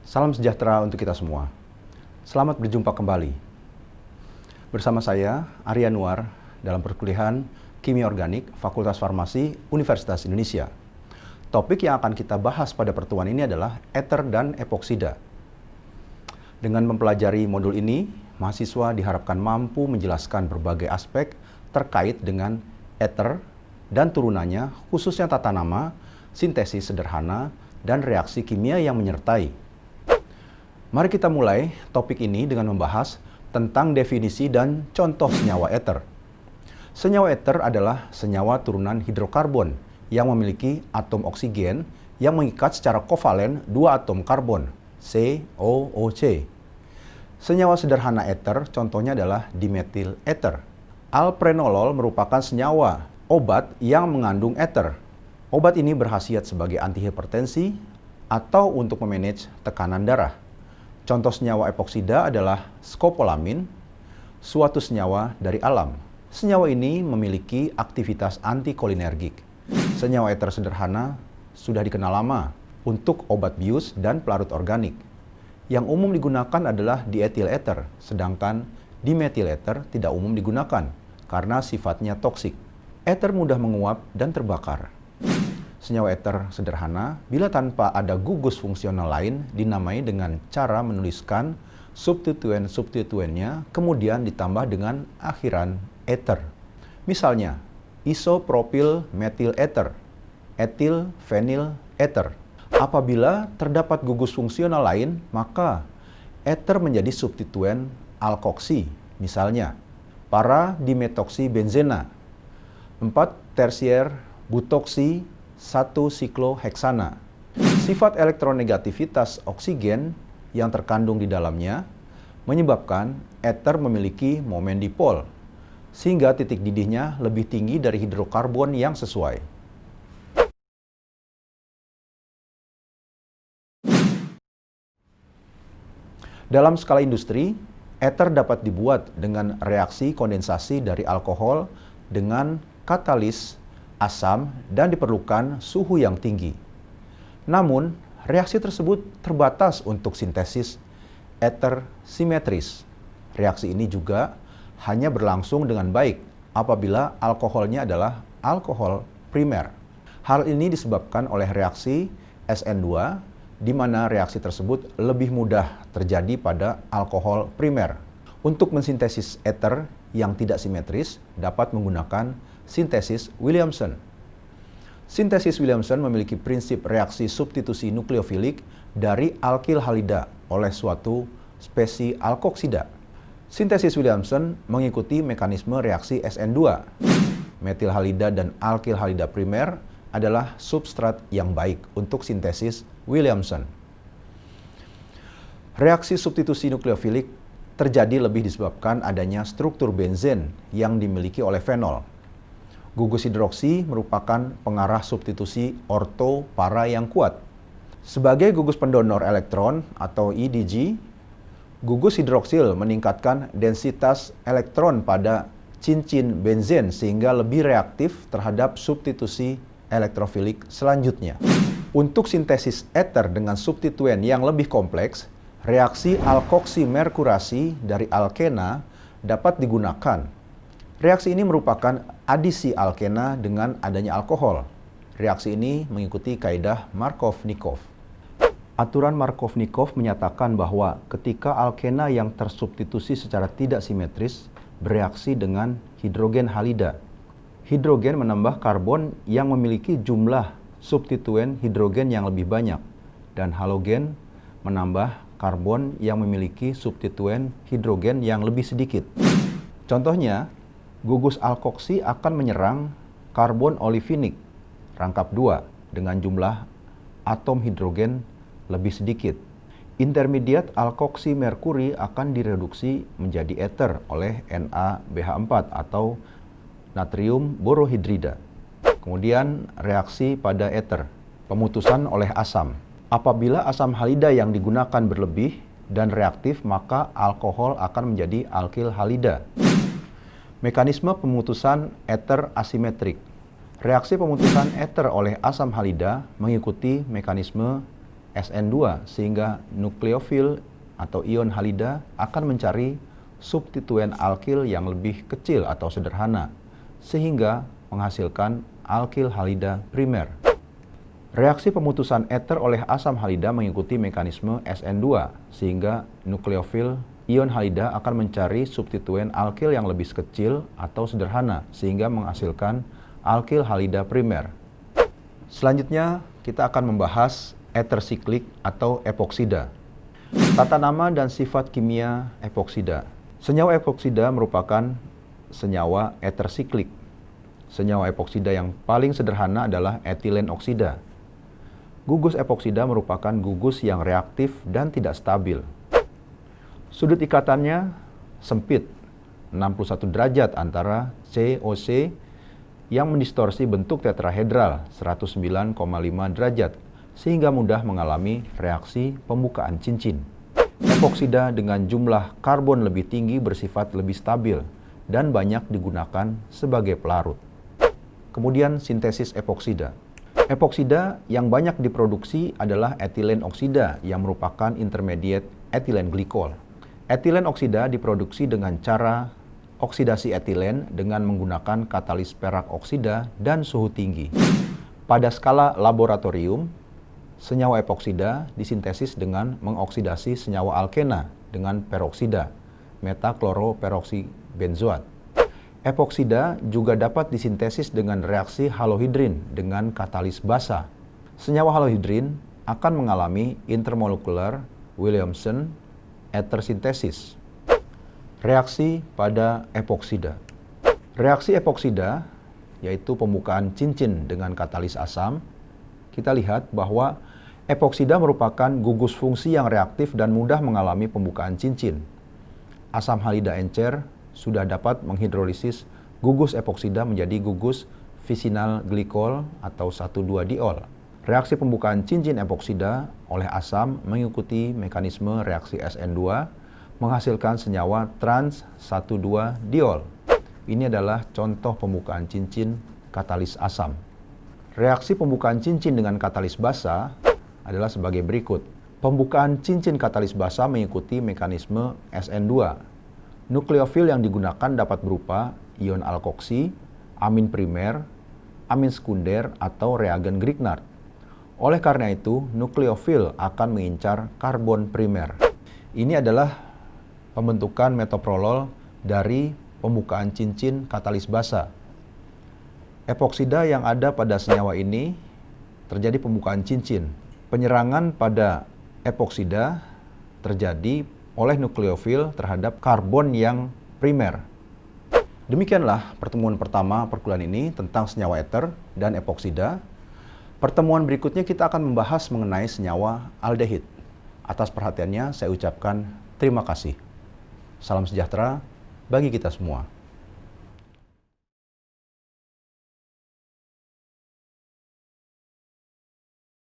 Salam sejahtera untuk kita semua. Selamat berjumpa kembali. Bersama saya, Arya Nuar, dalam perkuliahan Kimia Organik Fakultas Farmasi Universitas Indonesia. Topik yang akan kita bahas pada pertemuan ini adalah eter dan epoksida. Dengan mempelajari modul ini, mahasiswa diharapkan mampu menjelaskan berbagai aspek terkait dengan eter dan turunannya, khususnya tata nama, sintesis sederhana, dan reaksi kimia yang menyertai. Mari kita mulai topik ini dengan membahas tentang definisi dan contoh senyawa eter. Senyawa eter adalah senyawa turunan hidrokarbon yang memiliki atom oksigen yang mengikat secara kovalen dua atom karbon, COOC. Senyawa sederhana eter contohnya adalah dimetil eter. Alprenolol merupakan senyawa obat yang mengandung eter. Obat ini berkhasiat sebagai antihipertensi atau untuk memanage tekanan darah. Contoh senyawa epoksida adalah skopolamin, suatu senyawa dari alam. Senyawa ini memiliki aktivitas antikolinergik. Senyawa eter sederhana sudah dikenal lama untuk obat bius dan pelarut organik. Yang umum digunakan adalah dietil eter, sedangkan dimetil eter tidak umum digunakan karena sifatnya toksik. Eter mudah menguap dan terbakar. Senyawa eter sederhana, bila tanpa ada gugus fungsional lain, dinamai dengan cara menuliskan substituen-substituennya, kemudian ditambah dengan akhiran eter. Misalnya, isopropil metil eter, etil fenil eter. Apabila terdapat gugus fungsional lain, maka eter menjadi substituen alkoksi, misalnya para dimetoksibenzena, 4 tersier butoksi 1 sikloheksana. Sifat elektronegativitas oksigen yang terkandung di dalamnya menyebabkan eter memiliki momen dipol, sehingga titik didihnya lebih tinggi dari hidrokarbon yang sesuai. Dalam skala industri, eter dapat dibuat dengan reaksi kondensasi dari alkohol dengan katalis asam dan diperlukan suhu yang tinggi. Namun, reaksi tersebut terbatas untuk sintesis eter simetris. Reaksi ini juga hanya berlangsung dengan baik apabila alkoholnya adalah alkohol primer. Hal ini disebabkan oleh reaksi SN2, di mana reaksi tersebut lebih mudah terjadi pada alkohol primer. Untuk mensintesis eter yang tidak simetris, dapat menggunakan sintesis Williamson. Sintesis Williamson memiliki prinsip reaksi substitusi nukleofilik dari alkil halida oleh suatu spesies alkoksida. Sintesis Williamson mengikuti mekanisme reaksi SN2. Metil halida dan alkil halida primer adalah substrat yang baik untuk sintesis Williamson. Reaksi substitusi nukleofilik terjadi lebih disebabkan adanya struktur benzen yang dimiliki oleh fenol. Gugus hidroksi merupakan pengarah substitusi orto para yang kuat. Sebagai gugus pendonor elektron atau EDG, gugus hidroksil meningkatkan densitas elektron pada cincin benzen sehingga lebih reaktif terhadap substitusi elektrofilik selanjutnya. Untuk sintesis eter dengan substituen yang lebih kompleks, reaksi alkoksimerkurasi dari alkena dapat digunakan. Reaksi ini merupakan adisi alkena dengan adanya alkohol. Reaksi ini mengikuti kaidah Markov-Nikov. Aturan Markov-Nikov menyatakan bahwa ketika alkena yang tersubstitusi secara tidak simetris bereaksi dengan hidrogen halida, hidrogen menambah karbon yang memiliki jumlah substituen hidrogen yang lebih banyak, dan halogen menambah karbon yang memiliki substituen hidrogen yang lebih sedikit. Contohnya, gugus alkoksi akan menyerang karbon olivinik rangkap 2 dengan jumlah atom hidrogen lebih sedikit. Intermediat alkoksi merkuri akan direduksi menjadi eter oleh NaBH4 atau natrium borohidrida. Kemudian reaksi pada eter, pemutusan oleh asam. Apabila asam halida yang digunakan berlebih dan reaktif, maka alkohol akan menjadi alkil halida. Mekanisme pemutusan eter asimetrik. Reaksi pemutusan eter oleh asam halida mengikuti mekanisme SN2 sehingga nukleofil atau ion halida akan mencari substituen alkil yang lebih kecil atau sederhana sehingga menghasilkan alkil halida primer. Reaksi pemutusan eter oleh asam halida mengikuti mekanisme SN2 sehingga nukleofil ion halida akan mencari substituen alkil yang lebih kecil atau sederhana sehingga menghasilkan alkil halida primer. Selanjutnya kita akan membahas eter siklik atau epoksida. Tata nama dan sifat kimia epoksida. Senyawa epoksida merupakan senyawa eter siklik. Senyawa epoksida yang paling sederhana adalah etilen oksida. Gugus epoksida merupakan gugus yang reaktif dan tidak stabil. Sudut ikatannya sempit, 61 derajat antara COC yang mendistorsi bentuk tetrahedral 109,5 derajat sehingga mudah mengalami reaksi pembukaan cincin. Epoksida dengan jumlah karbon lebih tinggi bersifat lebih stabil dan banyak digunakan sebagai pelarut. Kemudian sintesis epoksida. Epoksida yang banyak diproduksi adalah etilen oksida yang merupakan intermediate etilen glikol. Etilen oksida diproduksi dengan cara oksidasi etilen dengan menggunakan katalis perak oksida dan suhu tinggi. Pada skala laboratorium, senyawa epoksida disintesis dengan mengoksidasi senyawa alkena dengan peroksida, metakloroperoksibenzoat. Epoksida juga dapat disintesis dengan reaksi halohidrin dengan katalis basa. Senyawa halohidrin akan mengalami intermolekular Williamson ether sintesis. Reaksi pada epoksida. Reaksi epoksida, yaitu pembukaan cincin dengan katalis asam, kita lihat bahwa epoksida merupakan gugus fungsi yang reaktif dan mudah mengalami pembukaan cincin. Asam halida encer sudah dapat menghidrolisis gugus epoksida menjadi gugus visinal glikol atau 1,2-diol. Reaksi pembukaan cincin epoksida oleh asam mengikuti mekanisme reaksi SN2 menghasilkan senyawa trans 1,2-diol. Ini adalah contoh pembukaan cincin katalis asam. Reaksi pembukaan cincin dengan katalis basa adalah sebagai berikut. Pembukaan cincin katalis basa mengikuti mekanisme SN2. Nukleofil yang digunakan dapat berupa ion alkoksi, amin primer, amin sekunder, atau reagen Grignard. Oleh karena itu, nukleofil akan mengincar karbon primer. Ini adalah pembentukan metoprolol dari pembukaan cincin katalis basa. Epoksida yang ada pada senyawa ini terjadi pembukaan cincin. Penyerangan pada epoksida terjadi oleh nukleofil terhadap karbon yang primer. Demikianlah pertemuan pertama perkuliahan ini tentang senyawa eter dan epoksida. Pertemuan berikutnya kita akan membahas mengenai senyawa aldehid. Atas perhatiannya saya ucapkan terima kasih. Salam sejahtera bagi kita semua.